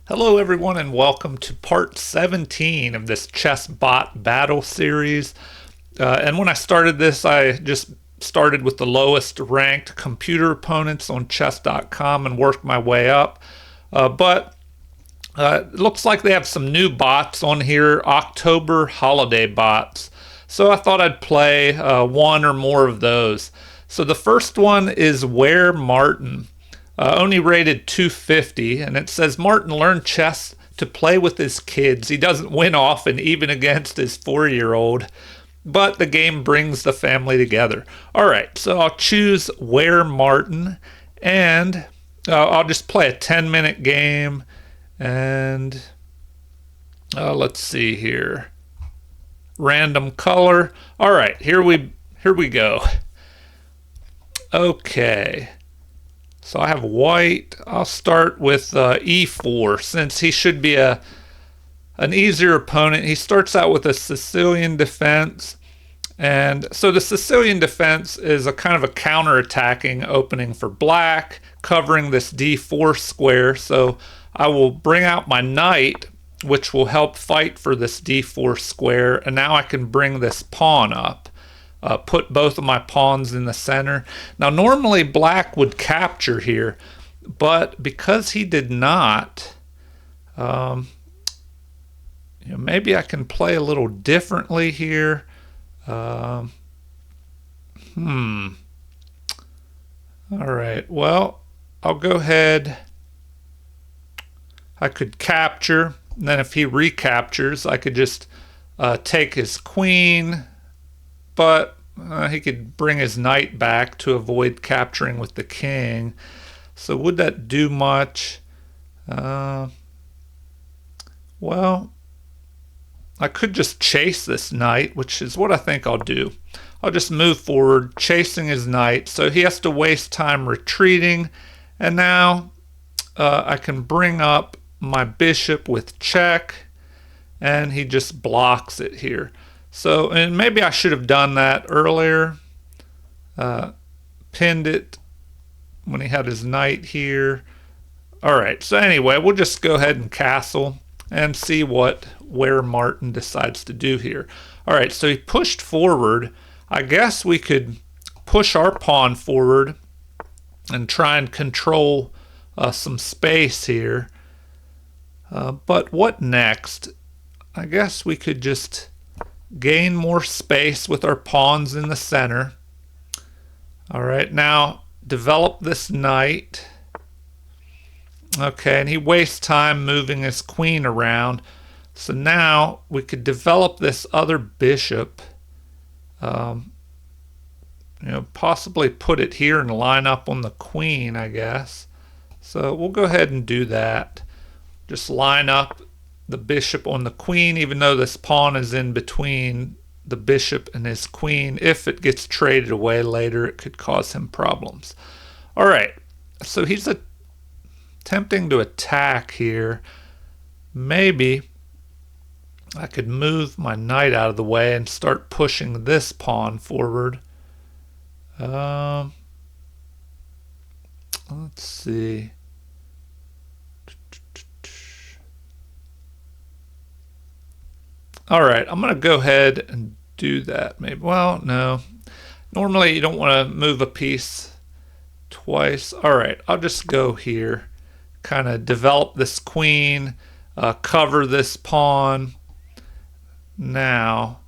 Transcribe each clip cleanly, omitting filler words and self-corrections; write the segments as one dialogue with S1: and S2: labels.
S1: Hello, everyone, and welcome to part 17 of this chess bot battle series. And when I started this, I just started with the lowest ranked computer opponents on chess.com and worked my way up. But it looks like they have some new bots on here, October holiday bots. So I thought I'd play one or more of those. So the first one is Ware Martin. Only rated 250, and it says Martin learned chess to play with his kids. He doesn't win often, even against his 4-year-old, but the game brings the family together. All right, so I'll choose Ware Martin, and I'll just play a 10-minute game, and let's see here. Random color. All right, here we go. Okay. So I have white. I'll start with e4 since he should be an easier opponent. He starts out with a Sicilian defense. And so the Sicilian defense is a kind of a counter-attacking opening for black, covering this d4 square. So I will bring out my knight, which will help fight for this d4 square. And now I can bring this pawn up. Put both of my pawns in the center. Now, normally black would capture here, but because he did not, maybe I can play a little differently here. All right, well, I'll go ahead. I could capture, and then if he recaptures, I could just take his queen, but he could bring his knight back to avoid capturing with the king. So would that do much? Well, I could just chase this knight, which is what I think I'll do. I'll just move forward, chasing his knight, so he has to waste time retreating. And now I can bring up my bishop with check, and he just blocks it here. So, and maybe I should have done that earlier. Pinned it when he had his knight here. All right, so anyway, we'll just go ahead and castle and see what Ware Martin decides to do here. All right, so he pushed forward. I guess we could push our pawn forward and try and control some space here. But what next? I guess we could just gain more space with our pawns in the center. All right, now develop this knight. Okay, and he wastes time moving his queen around. So now we could develop this other bishop. Possibly put it here and line up on the queen, I guess. So we'll go ahead and do that. Just line up the bishop on the queen, even though this pawn is in between the bishop and his queen. If it gets traded away later, it could cause him problems. All right, so he's attempting to attack here. Maybe I could move my knight out of the way and start pushing this pawn forward. Let's see. All right, I'm going to go ahead and do that. Maybe. Well, no. Normally, you don't want to move a piece twice. All right, I'll just go here. Kind of develop this queen, cover this pawn. Now,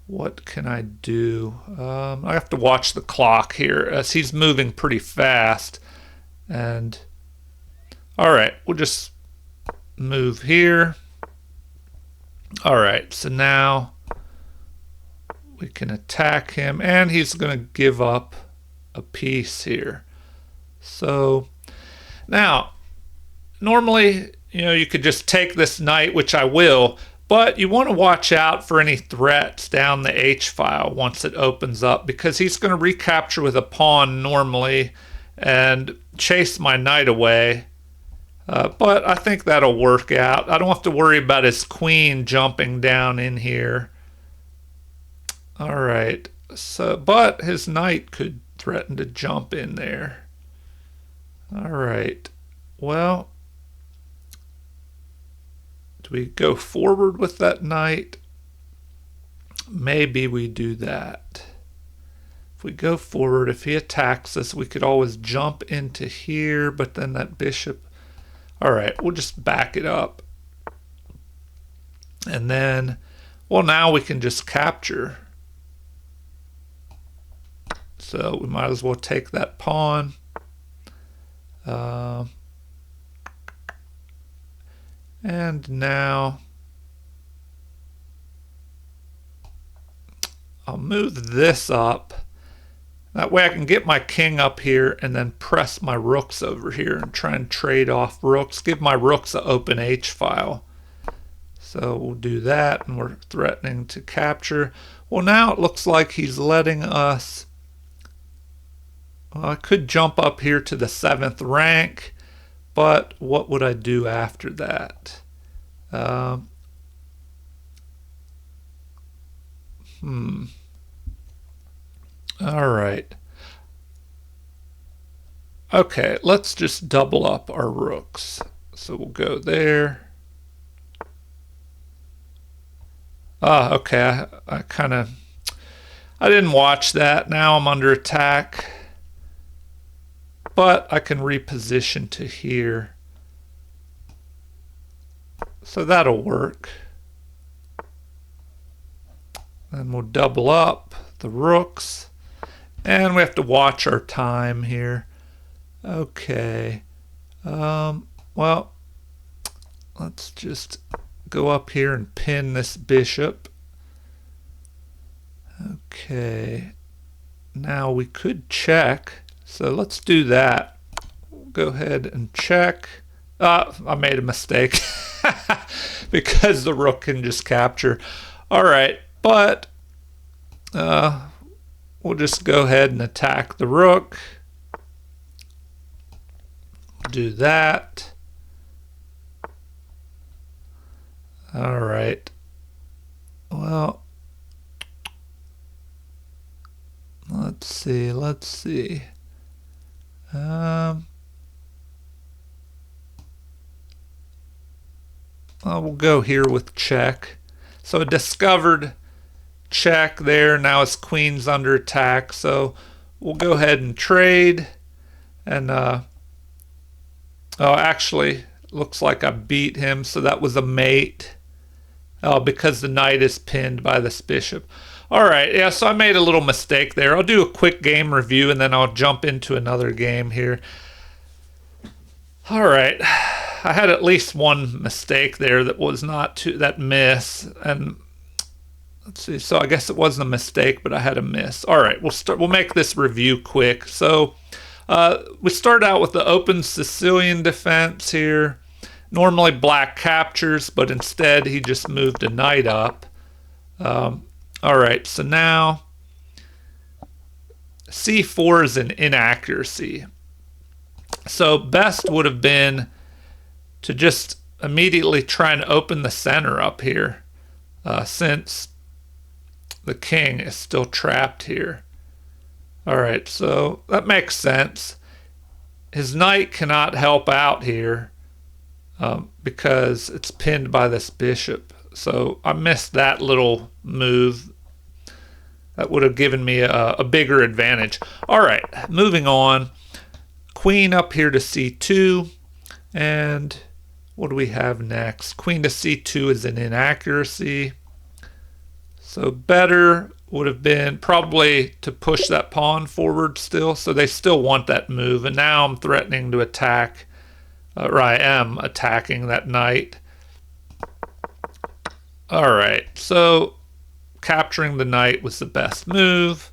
S1: what can I do? I have to watch the clock here as he's moving pretty fast. And all right, we'll just move here. All right, so now we can attack him, and he's going to give up a piece here. So now, normally, you could just take this knight, which I will, but you want to watch out for any threats down the h-file once it opens up, because he's going to recapture with a pawn normally and chase my knight away. But I think that'll work out. I don't have to worry about his queen jumping down in here. All right. So, but his knight could threaten to jump in there. All right. Well, Do we go forward with that knight? Maybe we do that. If we go forward, if he attacks us, we could always jump into here, but then that bishop... All right, we'll just back it up. And then, well, now we can just capture. So we might as well take that pawn. And now I'll move this up. That way I can get my king up here and then press my rooks over here and try and trade off rooks. Give my rooks an open H file. So we'll do that, and we're threatening to capture. Well, now it looks like he's letting us... Well, I could jump up here to the 7th rank, but what would I do after that? All right. Okay, let's just double up our rooks. So we'll go there. Okay, I didn't watch that. Now I'm under attack. But I can reposition to here. So that'll work. Then we'll double up the rooks. And we have to watch our time here. Okay. Well, let's just go up here and pin this bishop. Okay. Now we could check. So let's do that. We'll go ahead and check. I made a mistake because the rook can just capture. All right, but we'll just go ahead and attack the rook. Do that. All right. Well, let's see. We'll go here with check. So a discovered check there. Now his queen's under attack. So we'll go ahead and trade. And oh, actually, looks like I beat him. So that was a mate. Oh, because the knight is pinned by this bishop. All right, yeah, so I made a little mistake there. I'll do a quick game review, and then I'll jump into another game here. All right, I had at least one mistake there that was not that miss, and let's see. So I guess it wasn't a mistake, but I had a miss. All right, we'll make this review quick. So we start out with the open Sicilian defense here. Normally black captures, but instead he just moved a knight up. All right, so now c4 is an inaccuracy. So best would have been to just immediately try and open the center up here, since the king is still trapped here. All right, so that makes sense. His knight cannot help out here because it's pinned by this bishop. So I missed that little move. That would have given me a bigger advantage. All right, moving on. Queen up here to c2. And what do we have next? Queen to c2 is an inaccuracy. So better would have been probably to push that pawn forward still. So they still want that move. And now I'm threatening to attack, or I am attacking that knight. All right, so capturing the knight was the best move.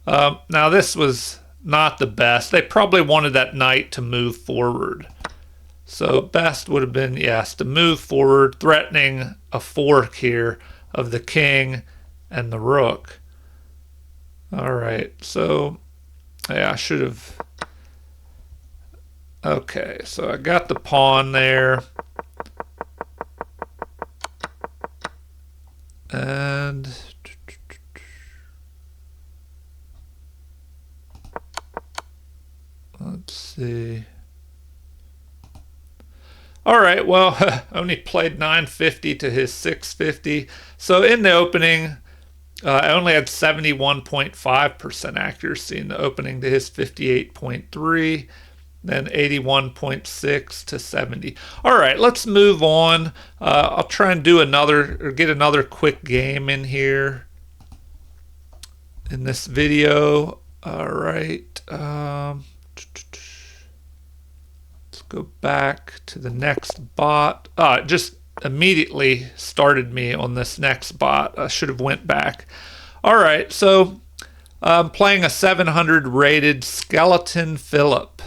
S1: Now this was not the best. They probably wanted that knight to move forward. So best would have been, yes, to move forward, threatening a fork here of the king and the rook. All right, so yeah, I should have... Okay, so I got the pawn there. And let's see. All right, well, only played 950 to his 650. So in the opening, I only had 71.5% accuracy in the opening to his 58.3, then 81.6 to 70. All right, let's move on. I'll try and do another or get another quick game in here in this video. All right. Let's go back to the next bot. It just immediately started me on this next bot. I should have went back. All right, so I'm playing a 700 rated Skeleton Philip.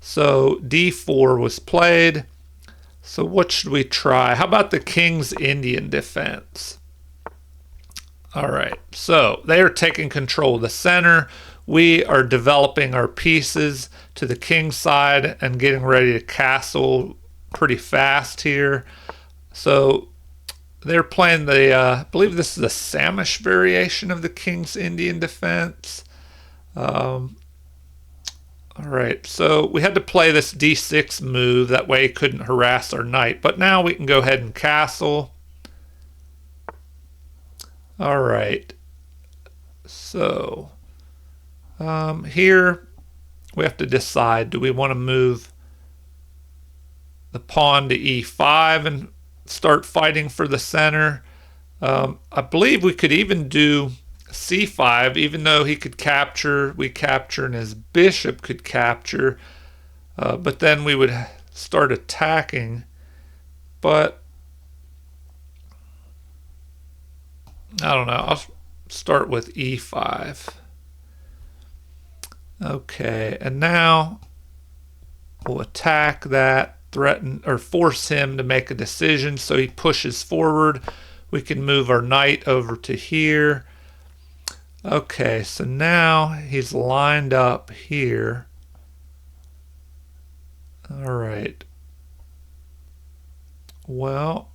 S1: So D4 was played. So what should we try? How about the King's Indian defense? All right, so they are taking control of the center. We are developing our pieces to the king side and getting ready to castle pretty fast here. So they're playing the, I believe this is the Samish variation of the King's Indian defense. All right, so we had to play this d6 move. That way he couldn't harass our knight. But now we can go ahead and castle. All right, so here we have to decide, do we want to move the pawn to e5 and start fighting for the center? I believe we could even do c5, even though he could capture, we capture, and his bishop could capture, but then we would start attacking. But I don't know, I'll start with e5. Okay, and now we'll attack that, threaten or force him to make a decision. So he pushes forward. We can move our knight over to here. Okay, so now he's lined up here. All right. Well,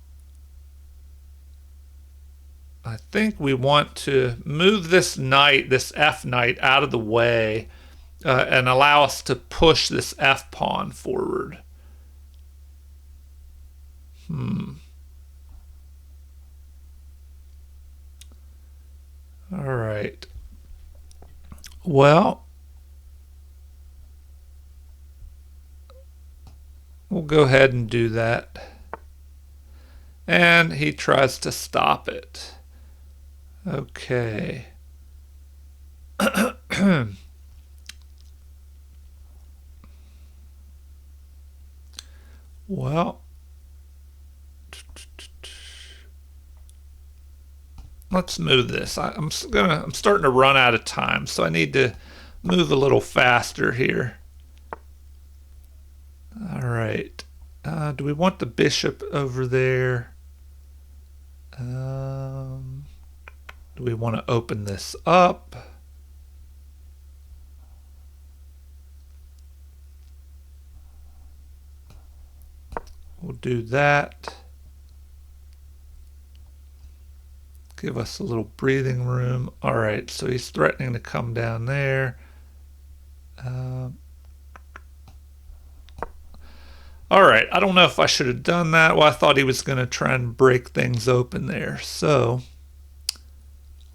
S1: I think we want to move this knight, this F knight, out of the way and allow us to push this F pawn forward. All right. Well, we'll go ahead and do that. And he tries to stop it. Okay. Well, let's move this. I'm starting to run out of time, so I need to move a little faster here. All right. Do we want the bishop over there? Do we want to open this up? We'll do that. Give us a little breathing room. All right, so he's threatening to come down there. All right, I don't know if I should have done that. Well, I thought he was going to try and break things open there. So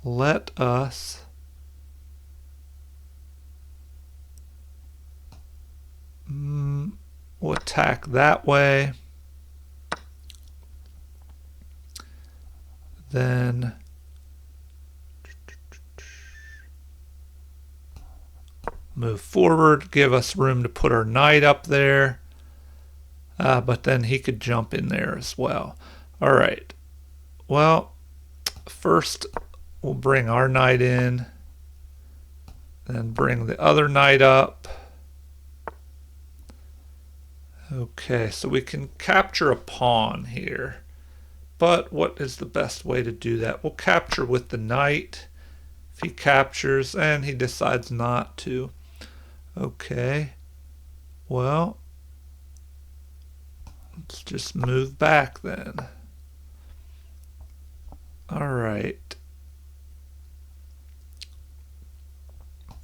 S1: let us we'll attack that way. Then move forward, give us room to put our knight up there. But then he could jump in there as well. All right. Well, first we'll bring our knight in, then bring the other knight up. Okay, so we can capture a pawn here. But what is the best way to do that? We'll capture with the knight. If he captures and he decides not to. Okay. Well, let's just move back then. All right.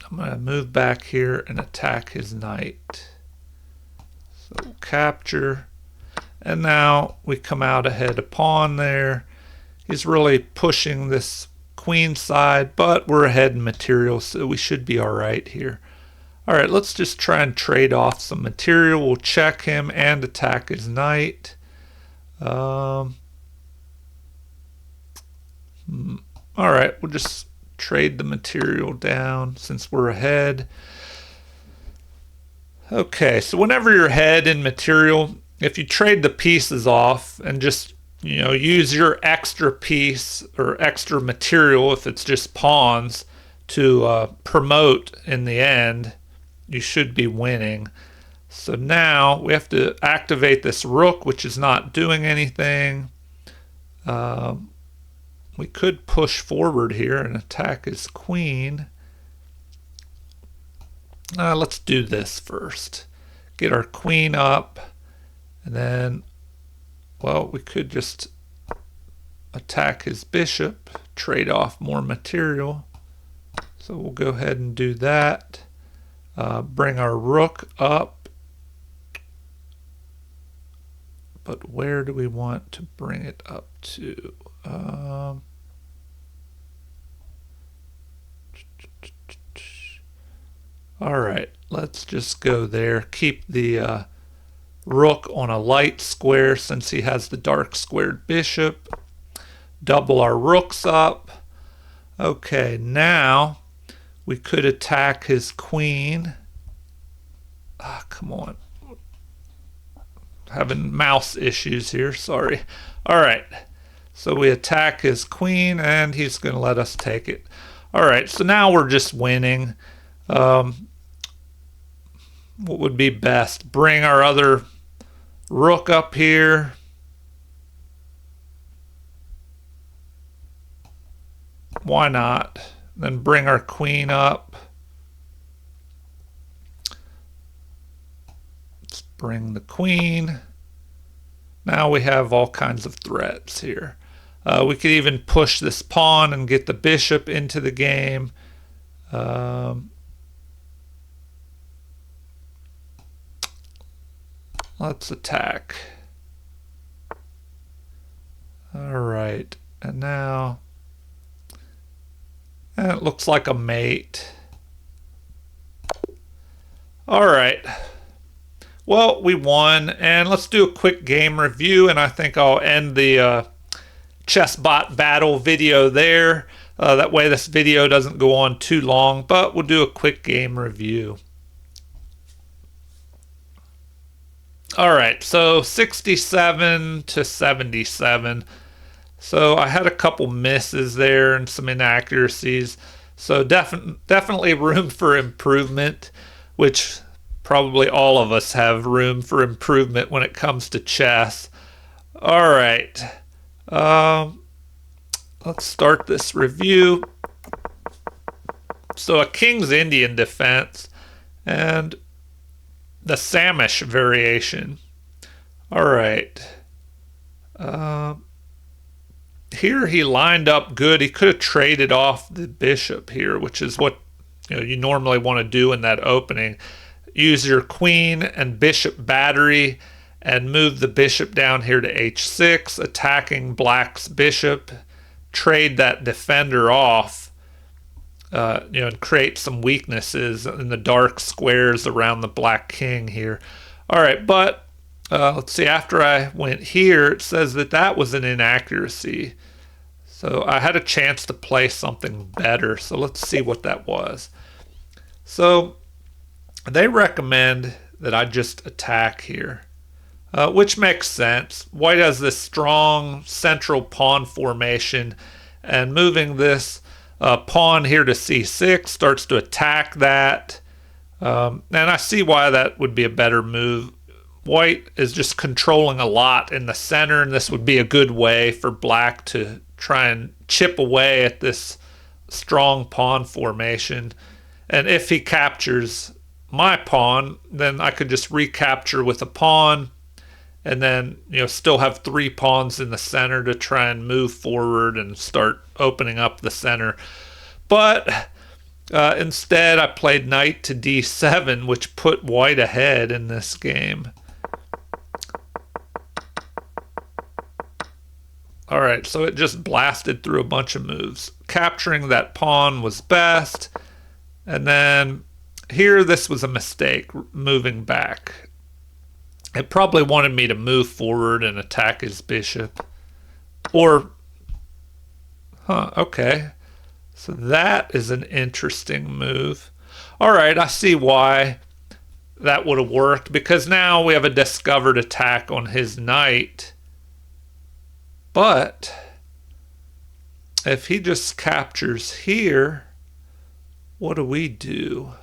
S1: I'm going to move back here and attack his knight. So capture. And now we come out ahead of pawn there. He's really pushing this queen side, but we're ahead in material, so we should be all right here. All right, let's just try and trade off some material. We'll check him and attack his knight. All right, we'll just trade the material down since we're ahead. Okay, so whenever you're ahead in material, if you trade the pieces off and just use your extra piece or extra material, if it's just pawns, to promote in the end, you should be winning. So now we have to activate this rook, which is not doing anything. We could push forward here and attack his queen. Let's do this first. Get our queen up, and then, well, we could just attack his bishop, trade off more material. So we'll go ahead and do that. Bring our rook up. But where do we want to bring it up to? All right, let's just go there. Keep the rook on a light square since he has the dark squared bishop. Double our rooks up. Okay, now we could attack his queen. Come on. Having mouse issues here, sorry. All right, so we attack his queen and he's going to let us take it. All right, so now we're just winning. What would be best? Bring our other rook up here. Why not? Then bring our queen up. Let's bring the queen. Now we have all kinds of threats here. We could even push this pawn and get the bishop into the game. Let's attack. All right, and now it looks like a mate. All right. Well, we won, and let's do a quick game review, and I think I'll end the ChessBot battle video there. That way this video doesn't go on too long, but we'll do a quick game review. All right, so 67 to 77. So I had a couple misses there and some inaccuracies. So definitely room for improvement, which probably all of us have room for improvement when it comes to chess. All right, let's start this review. So a King's Indian defense and the Samish variation. All right. Here he lined up good. He could have traded off the bishop here, which is what you normally want to do in that opening. Use your queen and bishop battery and move the bishop down here to h6, attacking black's bishop. Trade that defender off. And create some weaknesses in the dark squares around the black king here. All right, but let's see, after I went here, it says that was an inaccuracy. So I had a chance to play something better. So let's see what that was. So they recommend that I just attack here, which makes sense. White has this strong central pawn formation, and moving this pawn here to c6 starts to attack that. And I see why that would be a better move. White is just controlling a lot in the center, and this would be a good way for black to try and chip away at this strong pawn formation. And if he captures my pawn, then I could just recapture with a pawn, and then still have 3 pawns in the center to try and move forward and start opening up the center. But instead I played knight to d7, which put white ahead in this game. All right, so it just blasted through a bunch of moves. Capturing that pawn was best. And then here, this was a mistake, moving back. It probably wanted me to move forward and attack his bishop. Or, okay. So that is an interesting move. All right, I see why that would have worked, because now we have a discovered attack on his knight. But if he just captures here, what do we do?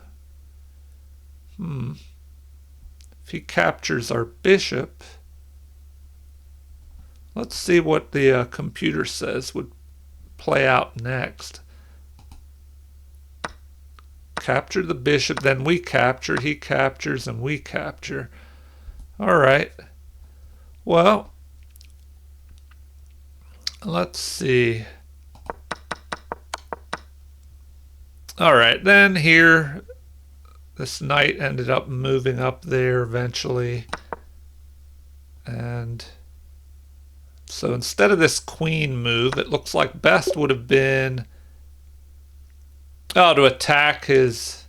S1: If he captures our bishop, let's see what the computer says would play out next. Capture the bishop, then we capture, he captures, and we capture. All right. Well, let's see. All right, then here, this knight ended up moving up there eventually. And so instead of this queen move, it looks like best would have been to attack his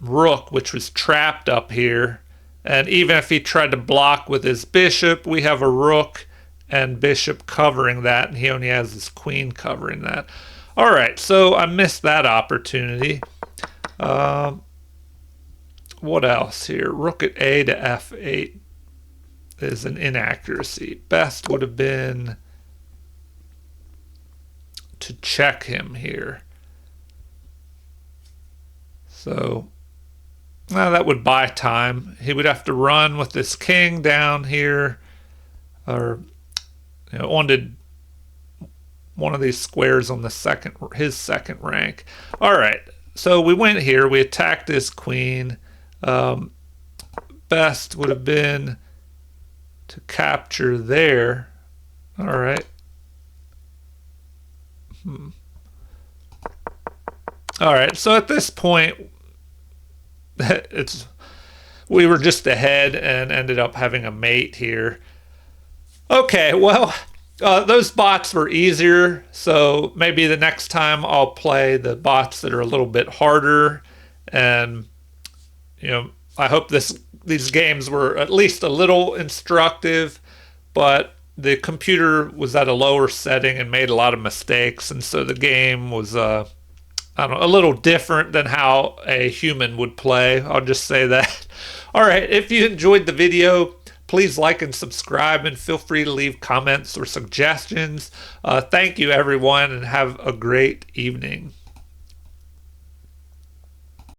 S1: rook, which was trapped up here. And even if he tried to block with his bishop, we have a rook and bishop covering that, and he only has his queen covering that. All right, so I missed that opportunity. What else here? Rook at A to F8 is an inaccuracy. Best would have been to check him here. So that would buy time. He would have to run with this king down here, or onto one of these squares on the his second rank. All right, so we went here. We attacked his queen. Best would have been to capture there. All right. All right, so at this point, we were just ahead and ended up having a mate here. Okay, well, those bots were easier, so maybe the next time I'll play the bots that are a little bit harder. And I hope these games were at least a little instructive, but the computer was at a lower setting and made a lot of mistakes, and so the game was a little different than how a human would play. I'll just say that. All right, if you enjoyed the video, please like and subscribe, and feel free to leave comments or suggestions. Thank you, everyone, and have a great evening.